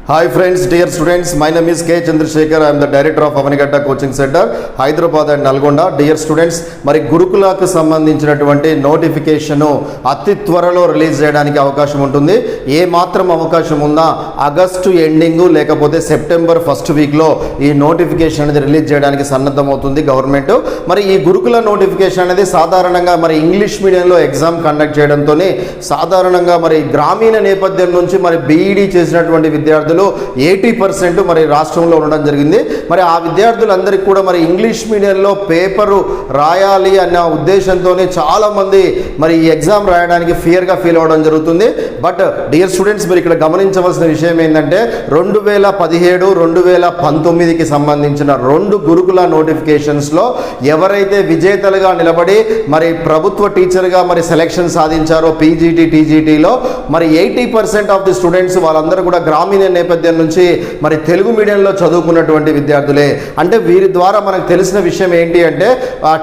Hi friends, dear students, my name is K. Chandrasekhar. I am the director of Avanigadda Coaching Center, Hyderabad and Nalgonda. Dear students, మరి గురుకులకు సంబంధించినటువంటి notification అతి త్వరలో release చేయడానికి అవకాశం ఉంటుంది. ఏ మాత్రం అవకాశం ఉందా ఆగస్టు ఎండింగ్ లేకపోతే సెప్టెంబర్ ఫస్ట్ వీక్లో ఈ నోటిఫికేషన్ అనేది రిలీజ్ చేయడానికి సన్నద్ధమవుతుంది గవర్నమెంట్. మరి ఈ గురుకుల నోటిఫికేషన్ అనేది సాధారణంగా మరి ఇంగ్లీష్ మీడియంలో ఎగ్జామ్ కండక్ట్ చేయడంతోనే సాధారణంగా మరి గ్రామీణ నేపథ్యం నుంచి మరి బీఈడీ చేసినటువంటి విద్యార్థులు 80% మరి రాష్ట్రంలో ఉండడం జరిగింది. మరి ఆ విద్యార్థులందరికీ కూడా మరి ఇంగ్లీష్ మీడియంలో పేపరు రాయాలి అన్న ఉద్దేశంతోనే చాలామంది మరి ఈ ఎగ్జామ్ రాయడానికి ఫియర్గా ఫీల్ అవ్వడం జరుగుతుంది. బట్ డియర్ స్టూడెంట్స్, మీరు ఇక్కడ గమనించవలసిన విషయం ఏంటంటే 2017, 2019కి సంబంధించిన 2 గురుకుల నోటిఫికేషన్స్లో ఎవరైతే విజేతలుగా నిలబడి మరి ప్రభుత్వ టీచర్గా మరి సెలెక్షన్ సాధించారో పీజీటీ టీజీటీలో మరి 80% ఆఫ్ ది స్టూడెంట్స్ వాళ్ళందరూ కూడా గ్రామీణ నేపథ్యం నుంచి మరి తెలుగు మీడియంలో చదువుకున్నటువంటి విద్యార్థులే. అంటే వీరి ద్వారా మనకు తెలిసిన విషయం ఏంటి అంటే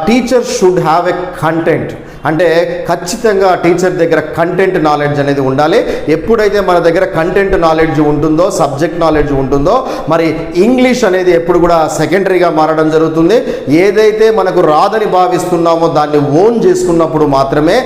teacher should have a content. అంటే ఖచ్చితంగా టీచర్ దగ్గర కంటెంట్ నాలెడ్జ్ అనేది ఉండాలి. ఎప్పుడైతే మన దగ్గర కంటెంట్ నాలెడ్జ్ ఉంటుందో, సబ్జెక్ట్ నాలెడ్జ్ ఉంటుందో మరి ఇంగ్లీష్ అనేది ఎప్పుడు కూడా సెకండరీగా మారడం జరుగుతుంది. ఏదైతే మనకు రాదని భావిస్తున్నామో దాన్ని ఓన్ చేసుకున్నప్పుడు మాత్రమే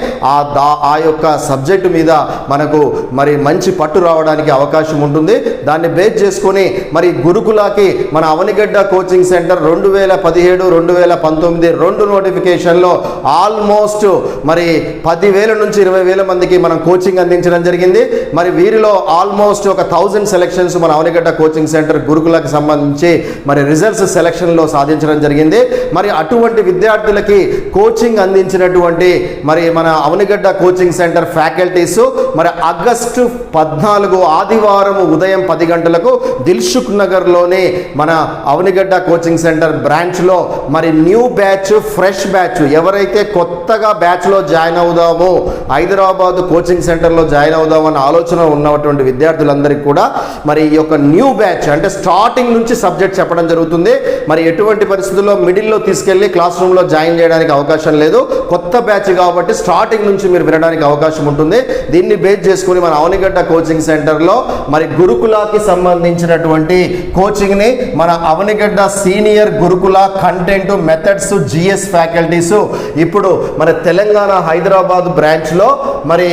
ఆ యొక్క సబ్జెక్టు మీద మనకు మరి మంచి పట్టు రావడానికి అవకాశం ఉంటుంది. దాన్ని బేస్ చేసుకొని మరి గురుకులకి మన అవనిగడ్డ కోచింగ్ సెంటర్ 2017, 2019 2 నోటిఫికేషన్లో ఆల్మోస్ట్ మరి 10,000 నుంచి 20,000 మందికి మనం కోచింగ్ అందించడం జరిగింది. మరి వీరిలో ఆల్మోస్ట్ ఒక 1000 సెలక్షన్స్ మన అవనిగడ్డ కోచింగ్ సెంటర్ గురుకులకు సంబంధించి మరి రిజల్ట్స్ సెలక్షన్లో సాధించడం జరిగింది. మరి అటువంటి విద్యార్థులకి కోచింగ్ అందించినటువంటి మరి మన అవనిగడ్డ కోచింగ్ సెంటర్ ఫ్యాకల్టీస్ మరి ఆగస్టు 14 ఆదివారం ఉదయం 10 గంటలకు దిల్సుఖ్ నగర్లోని మన అవనిగడ్డ కోచింగ్ సెంటర్ బ్రాంచ్లో మరి న్యూ బ్యాచ్, ఫ్రెష్ బ్యాచ్ ఎవరైతే కొత్తగా బ్యాచ్లో జాయిన్ అవుదాము, హైదరాబాద్ కోచింగ్ సెంటర్లో జాయిన్ అవుదాము అన్న ఆలోచన ఉన్నటువంటి విద్యార్థులందరికీ కూడా మరి ఈ యొక్క న్యూ బ్యాచ్ అంటే స్టార్టింగ్ నుంచి సబ్జెక్ట్ చెప్పడం జరుగుతుంది. మరి ఎటువంటి పరిస్థితుల్లో మిడిల్లో తీసుకెళ్లి క్లాస్ రూమ్లో జాయిన్ చేయడానికి అవకాశం లేదు. కొత్త బ్యాచ్ కాబట్టి స్టార్టింగ్ నుంచి మీరు వినడానికి అవకాశం ఉంటుంది. దీన్ని బేస్ చేసుకుని మన అవనిగడ్డ కోచింగ్ సెంటర్లో మరి గురుకులకి సంబంధించినటువంటి కోచింగ్ని మన అవనిగడ్డ సీనియర్ గురుకుల కంటెంట్ మెథడ్స్ జిఎస్ ఫ్యాకల్టీస్ ఇప్పుడు మన తెలంగాణ హైదరాబాద్ బ్రాంచ్లో మరి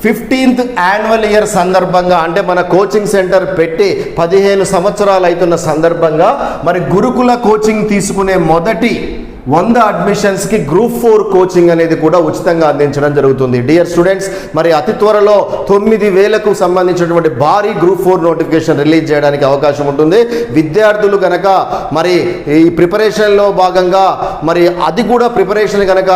15th యాన్యువల్ ఇయర్ సందర్భంగా అంటే మన కోచింగ్ సెంటర్ పెట్టి 15 సంవత్సరాలు అవుతున్న సందర్భంగా మరి గురుకుల కోచింగ్ తీసుకునే మొదటి 100 అడ్మిషన్స్కి గ్రూప్ 4 కోచింగ్ అనేది కూడా ఉచితంగా అందించడం జరుగుతుంది. డియర్ స్టూడెంట్స్, మరి అతి త్వరలో 9,000కు సంబంధించినటువంటి భారీ గ్రూప్ 4 నోటిఫికేషన్ రిలీజ్ చేయడానికి అవకాశం ఉంటుంది. విద్యార్థులు కనుక మరి ఈ ప్రిపరేషన్లో భాగంగా మరి అది కూడా ప్రిపరేషన్ కనుక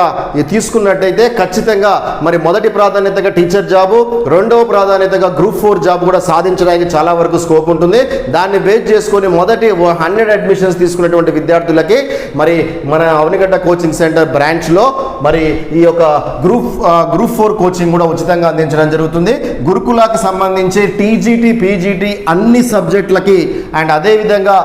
తీసుకున్నట్టయితే ఖచ్చితంగా మరి మొదటి ప్రాధాన్యతగా టీచర్ జాబు, రెండవ ప్రాధాన్యతగా గ్రూప్ 4 జాబ్ కూడా సాధించడానికి చాలా వరకు స్కోప్ ఉంటుంది. దాన్ని బేస్ చేసుకొని మొదటి 100 అడ్మిషన్స్ తీసుకున్నటువంటి విద్యార్థులకి మరి మన అవనిగడ్డ కోచింగ్ సెంటర్ బ్రాంచ్లో మరి ఈ యొక్క గ్రూప్ 4 కోచింగ్ కూడా ఉచితంగా అందించడం జరుగుతుంది. గురుకులకు సంబంధించి టీజీటీ, పీజీటీ అన్ని సబ్జెక్టులకి అండ్ అదేవిధంగా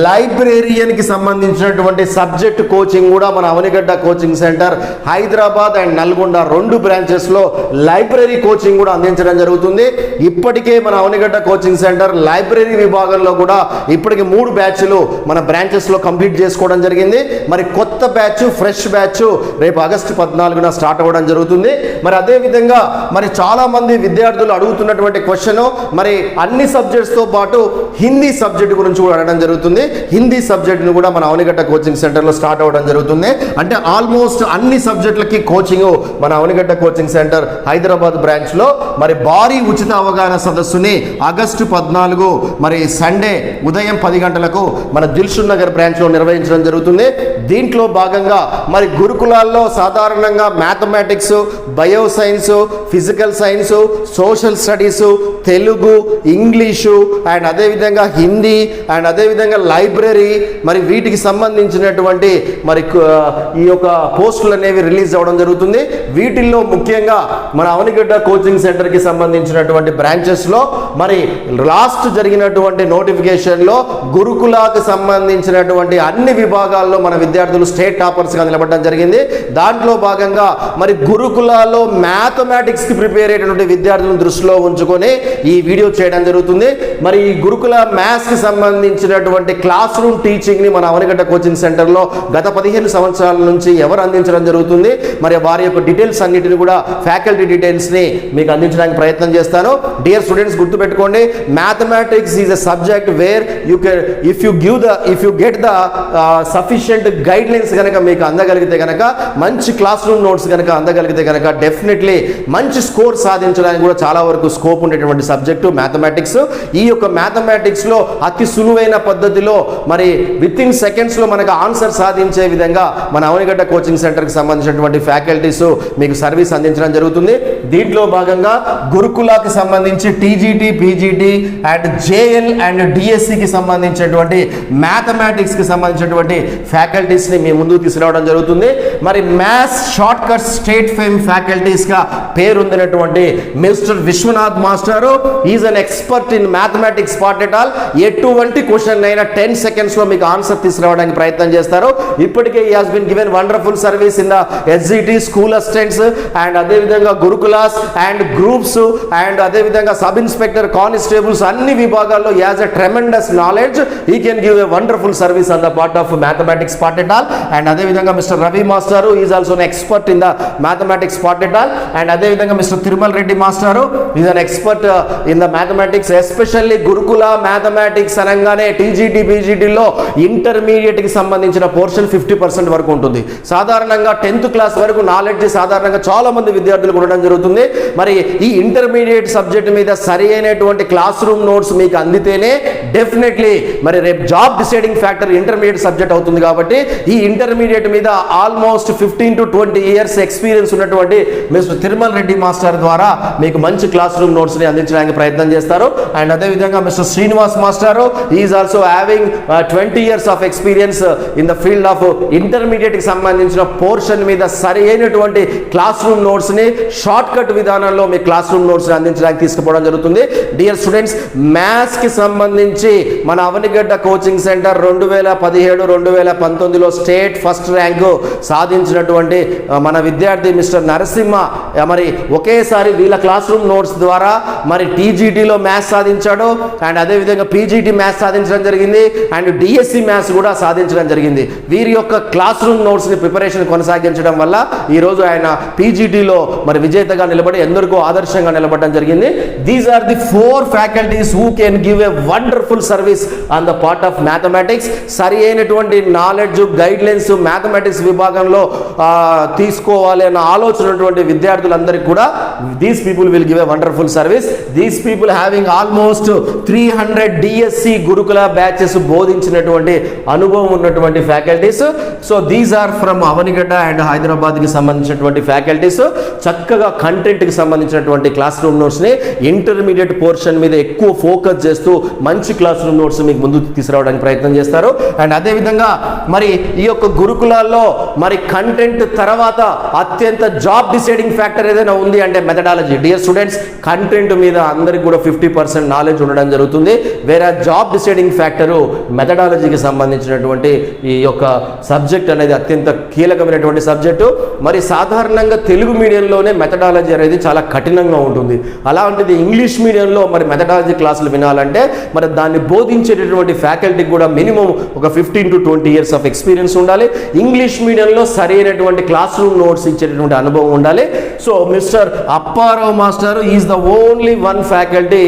లైబ్రేరియన్కి సంబంధించినటువంటి సబ్జెక్ట్ కోచింగ్ కూడా మన Avanigadda coaching centre Hyderabad and Nalgonda 2 బ్రాంచెస్లో లైబ్రరీ కోచింగ్ కూడా అందించడం జరుగుతుంది. ఇప్పటికే మన అవనిగడ్డ కోచింగ్ సెంటర్ లైబ్రరీ విభాగంలో కూడా ఇప్పటికి 3 బ్యాచ్లు మన బ్రాంచెస్లో కంప్లీట్ చేసుకోవడం జరిగింది. మరి కొత్త బ్యాచ్, ఫ్రెష్ బ్యాచ్ రేపు ఆగస్టు 14న స్టార్ట్ అవ్వడం జరుగుతుంది. మరి అదేవిధంగా మరి చాలామంది విద్యార్థులు అడుగుతున్నటువంటి క్వశ్చన్ మరి అన్ని సబ్జెక్ట్స్తో పాటు హిందీ సబ్జెక్ట్ గురించి కూడా అడగడం జరుగుతుంది. హిందీ సబ్జెక్ట్ను కూడా మన అవనిగడ్డ కోచింగ్ సెంటర్లో స్టార్ట్ అవ్వడం జరుగుతుంది. అంటే ఆల్మోస్ట్ అన్ని సబ్జెక్టులకి కోచింగ్ మన అవనిగడ్డ కోచింగ్ సెంటర్ హైదరాబాద్ బ్రాంచ్లో మరి భారీ ఉచిత అవగాహన సదస్సుని ఆగస్టు 14 మరి సండే ఉదయం 10 గంటలకు మన దిల్సుఖ్ నగర్ బ్రాంచ్లో నిర్వహించడం జరుగుతుంది. దీంట్లో భాగంగా మరి గురుకులాల్లో సాధారణంగా mathematics, bio science, physical science, social studies, Telugu, English and అదేవిధంగా హిందీ అండ్ అదేవిధంగా లైబ్రరీ మరి వీటికి సంబంధించినటువంటి మరి ఈ యొక్క పోస్టులు అనేవి రిలీజ్ అవ్వడం జరుగుతుంది. వీటిల్లో ముఖ్యంగా మన అవనిగడ్డ కోచింగ్ సెంటర్కి సంబంధించినటువంటి బ్రాంచెస్లో మరి లాస్ట్ జరిగినటువంటి నోటిఫికేషన్లో గురుకులకు సంబంధించినటువంటి అన్ని విభాగాల్లో మన విద్యార్థులు స్టేట్ టాపర్స్గా నిలబడడం జరిగింది. దాంట్లో భాగంగా మరి గురుకులాల్లో మ్యాథమెటిక్స్ కి ప్రిపేర్ అయ్యేటువంటి విద్యార్థులను దృష్టిలో ఉంచుకొని ఈ వీడియో చేయడం జరుగుతుంది. మరి ఈ గురుకుల మ్యాథ్స్ కి సంబంధించినటువంటి క్లాస్ రూమ్ టీచింగ్ ని మన అవనిగడ్డ కోచింగ్ సెంటర్ లో గత 15 సంవత్సరాల నుంచి ఎవరు అందించడం జరుగుతుంది, మరి వారి యొక్క డీటెయిల్స్ అన్నిటిని కూడా ఫ్యాకల్టీ డీటెయిల్స్ ని మీకు అందించడానికి ప్రయత్నం చేస్తాను. డియర్ స్టూడెంట్స్, గుర్తుపెట్టుకోండి, mathematics is a subject where you can if you get the sufficient guide lines కనుక మీకు అందగలిగితే కనుక, మంచి క్లాస్ రూమ్ నోట్స్ కనుక అందగలిగితే కనుక డెఫినెట్లీ మంచి స్కోర్ సాధించడానికి కూడా చాలా వరకు స్కోప్ ఉండేటువంటి సబ్జెక్టు మ్యాథమెటిక్స్. ఈ యొక్క మ్యాథమెటిక్స్ లో అతి సులువైన పద్ధతిలో మరి విత్ ఇన్ సెకండ్స్ లో మనకు ఆన్సర్ సాధించే విధంగా మన అవనిగడ్డ కోచింగ్ సెంటర్ కి సంబంధించినటువంటి ఫ్యాకల్టీస్ మీకు సర్వీస్ అందించడం జరుగుతుంది. దీంట్లో భాగంగా గురుకులాకి సంబంధించి TGT, PGT and JL and డిఎస్సికి సంబంధించినటువంటి మ్యాథమెటిక్స్ కి సంబంధించినటువంటి ఫ్యాకల్టీస్ ని మీ ముందుకు తీసుకురావడం జరుగుతుంది. మరి maths short cut state fame faculties గా పేరొందినటువంటి Mister Vishwanath master is an expert in mathematics part at all. ఎటువంటి క్వశ్చన్ అయినా 10 సెకండ్స్ లో మీకు ఆన్సర్ తీసుకురావడానికి ప్రయత్నం చేస్తారు. ఇప్పటికే ఈ has been given wonderful service in the SGT school assistants and అదేవిధంగా గురుకులాస్ అండ్ గ్రూప్స్ అండ్ అదేవిధంగా సబ్ ఇన్స్పెక్టర్, కానిస్టేబుల్స్ అన్ని విభాగాల్లో as a tremendous knowledge he can give a wonderful service on the part of mathematics part at all. And అదేవిధంగా Mister Ravi master is also an expert in the mathematics part at all. And అదే విధంగా mister Tirumala Reddy master is an expert in the mathematics, especially గురుకుల mathematics అనగానే TGT, పీజీటీలో intermediate కి సంబంధించిన portion 50% వరకు ఉంటుంది. సాధారణంగా 10th క్లాస్ వరకు నాలెడ్జ్ సాధారణంగా చాలా మంది విద్యార్థులకు ఉండడం జరుగుతుంది. మరి ఈ ఇంటర్మీడియట్ సబ్జెక్ట్ మీద సరి అయినటువంటి క్లాస్ రూమ్ నోట్స్ మీకు అందితేనే డెఫినెట్లీ మరి రేపు job deciding factor intermediate subject అవుతుంది. కాబట్టి ఈ ఇంటర్మీడియట్ మీద ఆల్మోస్ట్ 15 to 20 years ఎక్స్పీరియన్స్ ఉన్నటువంటి మిస్టర్ తిరుమల రెడ్డి మాస్టర్ ద్వారా మీకు మంచి క్లాస్ రూమ్ నోట్స్ ని అందించడానికి ప్రయత్నం చేస్తారు. అండ్ అదే విధంగా mister Srinivas master is also having 20 years of experience in the field of intermediate కి సంబంధించిన పోర్షన్ మీద సరి అయినటువంటి క్లాస్ రూమ్ నోట్స్ ని షార్ట్ కట్ విధానంలో మీ క్లాస్ రూమ్ నోట్స్ ని అందించడానికి తీసుకుపోవడం జరుగుతుంది. డియర్ స్టూడెంట్స్, మ్యాథ్స్ కి సంబంధించి మన అవనిగడ్డ కోచింగ్ సెంటర్ 2017, 2019లో స్టేట్ ఫస్ట్ ర్యాంకు సాధించినటువంటి మన విద్యార్థి మిస్టర్ నరసింహ మరి ఒకేసారి వీళ్ళ క్లాస్ రూమ్ నోట్స్ ద్వారా మరి టీజీటీలో మ్యాథ్స్ సాధించాడు అండ్ అదేవిధంగా పీజీటీ మ్యాథ్స్ సాధించడం జరిగింది అండ్ డిఎస్సి మ్యాథ్స్ కూడా సాధించడం జరిగింది. వీరి యొక్క క్లాస్ రూమ్ నోట్స్ ని ప్రిపరేషన్ కొనసాగించడం వల్ల ఈ రోజు ఆయన పీజీటీలో మరి విజేతగా నిలబడి ఎందరికో ఆదర్శంగా నిలబడడం జరిగింది. These are the 4 faculties who can give a wonderful service on the part of mathematics. సరి అయినటువంటి నాలెడ్జ్, గైడ్ లైన్స్ మ్యాథమెటిక్స్ విభాగంలో తీసుకోవాలి అన్న ఆలోచన ఉన్నటువంటి విద్యార్థులందరికీ కూడా these people will give a wonderful service. These people having almost 300 DSC gurukula batches బోధించినటువంటి అనుభవం ఉన్నటువంటి faculties. So these are from Avanigadda and Hyderabad కి సంబంధించినటువంటి ఫ్యాకల్టీస్. చక్కగా కంటెంట్ కి సంబంధించినటువంటి క్లాస్ రూమ్ నోట్స్ ని ఇంటర్మీడియట్ పోర్షన్ మీద ఎక్కువ ఫోకస్ చేస్తూ మంచి క్లాస్ రూమ్ నోట్స్ మీకు ముందు తీసుకురావడానికి ప్రయత్నం చేస్తారు. అండ్ అదే విధంగా మరి ఈ యొక్క గురుకులాల్లో మరి కంటెంట్ తర్వాత అత్యంత జాబ్ డిసైడింగ్ ఫ్యాక్టర్ ఏదైనా ఉంది అంటే మెథడాలజీ. డియర్ స్టూడెంట్స్, కంటెంట్ మీద అందరికి కూడా 50% నాలెడ్జ్ ఉండడం జరుగుతుంది. వేరే జాబ్ డిసైడింగ్ ఫ్యాక్టరు మెథడాలజీకి సంబంధించినటువంటి ఈ యొక్క సబ్జెక్ట్ అనేది అత్యంత కీలకమైనటువంటి సబ్జెక్టు. మరి సాధారణంగా తెలుగు మీడియంలోనే మెథడాలజీ అనేది చాలా కఠినంగా ఉంటుంది. అలాంటిది ఇంగ్లీష్ మీడియంలో మరి మెథడాలజీ క్లాసులు వినాలంటే మరి దాన్ని బోధించేటటువంటి ఫ్యాకల్టీకి కూడా మినిమం ఒక 15 to 20 years of experience English. ఇంగ్లీష్ మీడియంలో సరైనటువంటి క్లాస్ రూమ్ నోట్స్ ఇచ్చేటటువంటి అనుభవం ఉండాలి. So Mister Apparao master is the only one faculty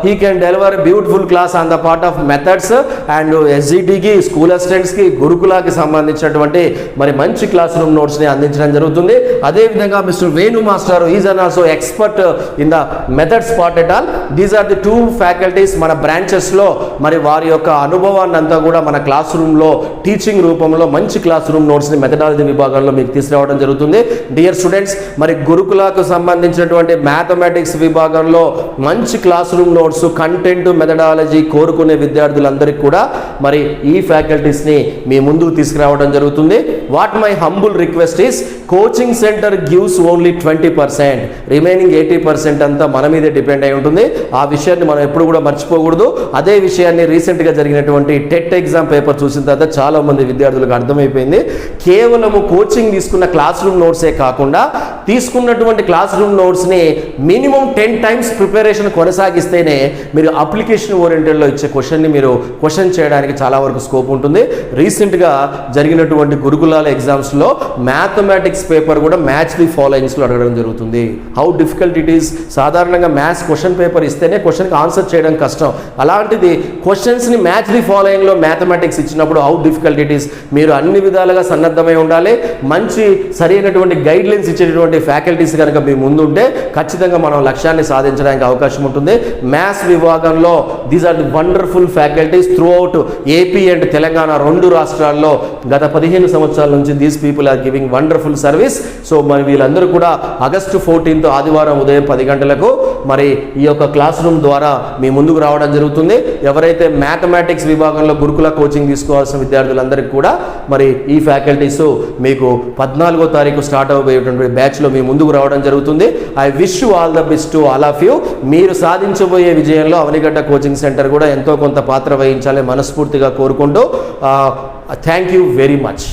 he can deliver beautiful class on the part of methods and ఎస్జిటికి, స్కూల్ అసిస్టెంట్స్కి, గురుకులాకి సంబంధించినటువంటి మరి మంచి క్లాస్ రూమ్ నోట్స్ ని అందించడం జరుగుతుంది. అదేవిధంగా mister Venu master is an also expert in the methods part at all. These are the 2 faculties మన బ్రాంచెస్ లో మరి వారి యొక్క అనుభవాన్ని అంతా కూడా మన క్లాస్ రూమ్ లో టీచింగ్ రూపంలో మంచి క్లాస్ రూమ్ నోట్స్ ని మెథడాలజీ విభాగంలో మీకు తీసుకురావడం జరుగుతుంది. డియర్ స్టూడెంట్స్, మరి గురుకులకు సంబంధించినటువంటి మ్యాథమెటిక్స్ విభాగంలో మంచి class room notes, content, methodology కోరుకునే విద్యార్థులందరికీ కూడా మరి ఈ ఫ్యాకల్టీస్ ని మీ ముందుకు తీసుకురావడం జరుగుతుంది. What my humble request is coaching centre gives only 20%, remaining 80% అంతా మన మీదే డిపెండ్ అయి ఉంటుంది. ఆ విషయాన్ని మనం ఎప్పుడు కూడా మర్చిపోకూడదు. అదే విషయాన్ని రీసెంట్గా జరిగినటువంటి టెట్ ఎగ్జామ్ పేపర్ చూసిన తర్వాత చాలా మంది విద్యార్థులకు అర్థమైపోయింది. కేవలము కోచింగ్ తీసుకున్న క్లాస్ రూమ్ నోట్సే కాకుండా తీసుకున్నటువంటి క్లాస్ రూమ్ నోట్స్ని మినిమం 10 టైమ్స్ ప్రిపరేషన్ కొనసాగిస్తేనే మీరు అప్లికేషన్ ఓరియంటెడ్లో ఇచ్చే క్వశ్చన్ని మీరు క్వశ్చన్ చేయడానికి చాలా వరకు స్కోప్ ఉంటుంది. రీసెంట్గా జరిగినటువంటి గురుకులాల ఎగ్జామ్స్లో మ్యాథమెటిక్స్ పేపర్ కూడా మ్యాచ్ ది ఫాలోయింగ్స్లో అడగడం జరుగుతుంది. How difficult it is. సాధారణంగా మ్యాథ్స్ క్వశ్చన్ పేపర్ ఇస్తేనే క్వశ్చన్కి ఆన్సర్ చేయడం కష్టం. అలాంటిది క్వశ్చన్స్ని మ్యాచ్ ది ఫాలోయింగ్లో మ్యాథమెటిక్స్ ఇచ్చినప్పుడు హౌ డిఫికల్ట్ ఇట్ ఈస్. మీరు అన్ని విధాలుగా సన్నద్ధమై ఉండాలి. మంచి సరైనటువంటి గైడ్ లైన్స్ ఇచ్చేటువంటి ఫ్యాకల్టీస్ కనుక మీ ముందుంటే ఖచ్చితంగా మనం లక్ష్యాన్ని సాధించడానికి అవకాశం ఉంటుంది. మ్యాథ్స్ విభాగంలో these are the wonderful faculties throughout AP and Telangana 2 రాష్ట్రాల్లో గత 15 సంవత్సరాల నుంచి these people are giving wonderful service. So మరి వీళ్ళందరూ కూడా ఆగస్టు 14 ఆదివారం ఉదయం 10 గంటలకు మరి ఈ యొక్క క్లాస్ రూమ్ ద్వారా మీ ముందుకు రావడం జరుగుతుంది. ఎవరైతే మ్యాథమెటిక్స్ విభాగంలో గురుకుల కోచింగ్ తీసుకోవాల్సిన విద్యార్థులందరికీ కూడా మరి ఈ ఫ్యాకల్టీస్ మీకు 14వ తారీఖు స్టార్ట్ అవబోయేటువంటి బ్యాచ్లో మీ ముందుకు రావడం జరుగుతుంది. I wish you all the best to all of you. మీరు సాధించబోయే విజయంలో అవనిగడ్డ కోచింగ్ సెంటర్ కూడా ఎంతో కొంత పాత్ర వహించాలని మనస్ఫూర్తిగా కోరుకుంటూ థ్యాంక్ యూ వెరీ మచ్.